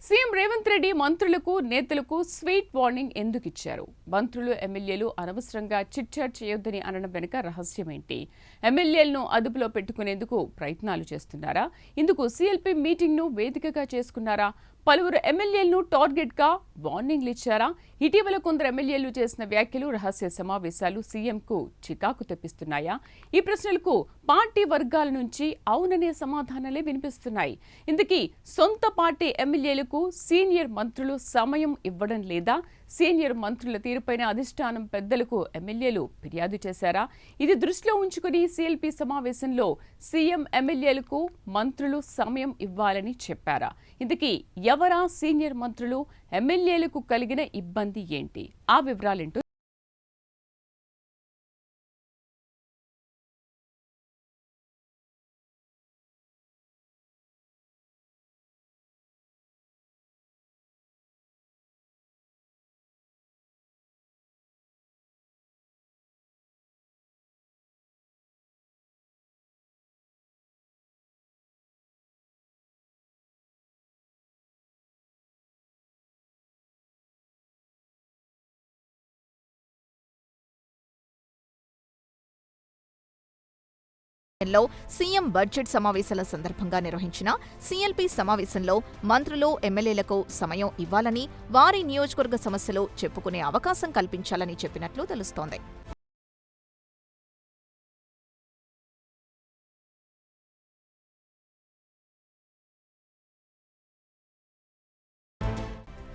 CM Revanth Reddy మంత్రులకు నేతలకు sweet warning ఎందుకు ఇచ్చారు? మంత్రులు ఎమ్మెల్యేలు అనవసరంగా చిట్చాట్ చేయొద్దని అనడం వెనుక రహస్యమేంటి? ఎమ్మెల్యేలను అదుపులో పెట్టుకునేందుకు ప్రయత్నాలు చేస్తున్నారా? ఇందుకు సీఎల్పీ మీటింగ్ ను వేదికగా చేసుకున్నారా? పలువురు ఎమ్మెల్యేలను టార్గెట్ గా వార్నింగ్లు ఇచ్చారా? ఇటీవల కొందరు ఎమ్మెల్యేలు చేసిన వ్యాఖ్యలు రహస్య సమావేశాలు సీఎంకు చికాకు తెప్పిస్తున్నాయా? ఈ ప్రశ్నలకు పార్టీ వర్గాల నుంచి అవుననే సమాధానాలే వినిపిస్తున్నాయి. ఇందుకీ సొంత పార్టీ ఎమ్మెల్యేలకు సీనియర్ మంత్రులు సమయం ఇవ్వడం లేదా? సీనియర్ మంత్రుల తీరుపైన అధిష్టానం పెద్దలకు ఎమ్మెల్యేలు ఫిర్యాదు చేశారా? ఇది దృష్టిలో ఉంచుకుని సీఎల్పీ సమావేశంలో సీఎం ఎమ్మెల్యేలకు మంత్రులు సమయం ఇవ్వాలని చెప్పారా? ఇందుకీ ఎవరా సీనియర్ మంత్రులు? ఎమ్మెల్యేలకు కలిగిన ఇబ్బంది ఏంటి? ఆ వివరాలేంటో లో సీఎం బడ్జెట్ సమావేశాల సందర్భంగా నిర్వహించిన సీఎల్పీ సమావేశంలో మంత్రులు, ఎమ్మెల్యేలకు సమయం ఇవ్వాలని, వారి నియోజకవర్గ సమస్యలు చెప్పుకునే అవకాశం కల్పించాలని చెప్పినట్లు తెలుస్తోంది.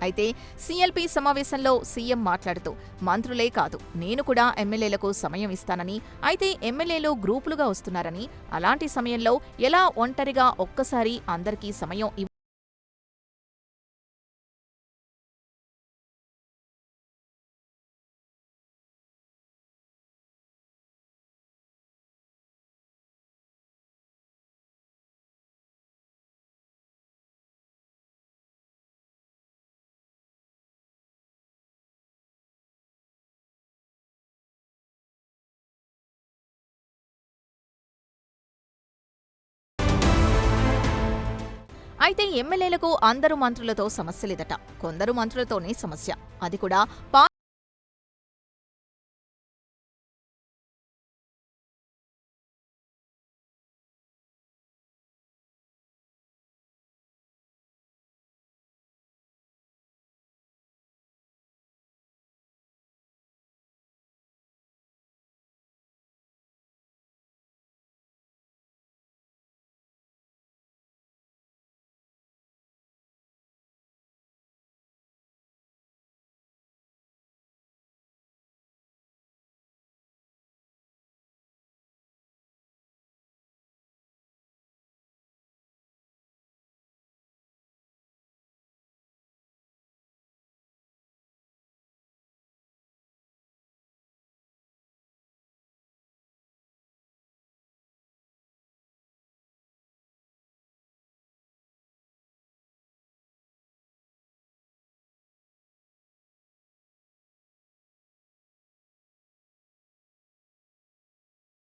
అయితే సీఎల్పీ సమావేశంలో సీఎం మాట్లాడుతూ మంత్రులే కాదు, నేను కూడా ఎమ్మెల్యేలకు సమయం ఇస్తానని, అయితే ఎమ్మెల్యేలు గ్రూపులుగా వస్తున్నారని, అలాంటి సమయంలో ఎలా ఒంటరిగా ఒక్కసారి అందరికీ సమయం అయితే ఎమ్మెల్యేలకు అందరు మంత్రులతో సమస్యలేదట, కొందరు మంత్రులతోనే సమస్య. అది కూడా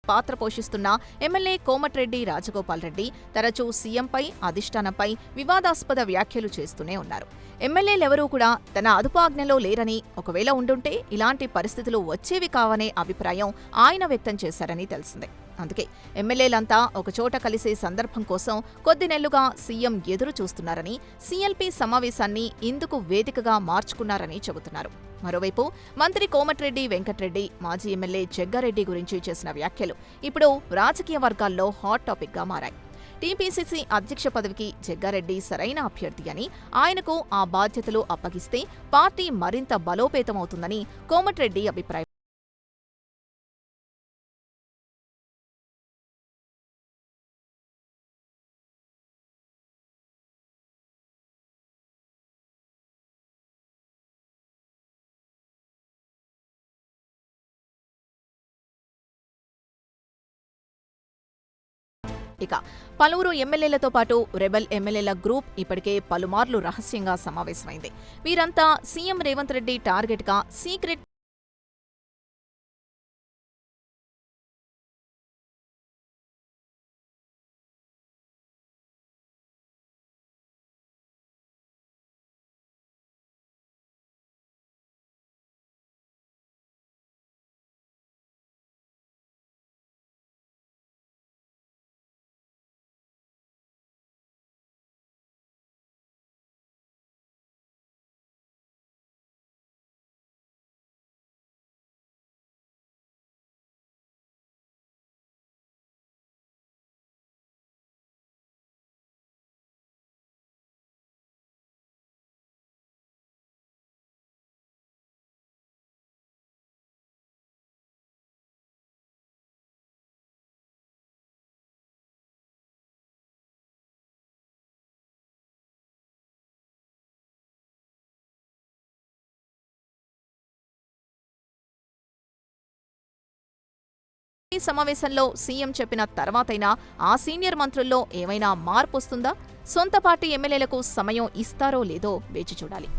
పాత్ర పోషిస్తున్న ఎమ్మెల్యే కోమటిరెడ్డి రాజగోపాల్ రెడ్డి తరచూ సీఎంపై, అధిష్టానంపై వివాదాస్పద వ్యాఖ్యలు చేస్తూనే ఉన్నారు. ఎమ్మెల్యేలెవరూ కూడా తన అదుపాజ్ఞలో లేరని, ఒకవేళ ఉండుంటే ఇలాంటి పరిస్థితులు వచ్చేవి కావనే అభిప్రాయం ఆయన వ్యక్తం చేశారని తెలిసిందే. అందుకే ఎమ్మెల్యేలంతా ఒకచోట కలిసే సందర్భం కోసం కొద్ది నెలలుగా సీఎం ఎదురు చూస్తున్నారని, సీఎల్పీ సమావేశాన్ని ఇందుకు వేదికగా మార్చుకున్నారని చెబుతున్నారు. మరోవైపు మంత్రి కోమటిరెడ్డి వెంకట్రెడ్డి, మాజీ ఎమ్మెల్యే జగ్గారెడ్డి గురించి చేసిన వ్యాఖ్యలు ఇప్పుడు రాజకీయ వర్గాల్లో హాట్ టాపిక్గా మారాయి. టీపీసీసీ అధ్యక్ష పదవికి జగ్గారెడ్డి సరైన అభ్యర్థి అని, ఆయనకు ఆ బాధ్యతలు అప్పగిస్తే పార్టీ మరింత బలోపేతమవుతుందని కోమటిరెడ్డి అభిప్రాయం. ఇక పలువురు ఎమ్మెల్యేలతో పాటు రెబెల్ ఎమ్మెల్యేల గ్రూప్ ఇప్పటికే పలుమార్లు రహస్యంగా సమావేశమైంది. వీరంతా సీఎం రేవంత్ రెడ్డి టార్గెట్గా సీక్రెట్ ఈ సమావేశంలో సీఎం చెప్పిన తర్వాతైనా ఆ సీనియర్ మంత్రుల్లో ఏమైనా మార్పొస్తుందా? సొంత పార్టీ ఎమ్మెల్యేలకు సమయం ఇస్తారో లేదో వేచి చూడాలి.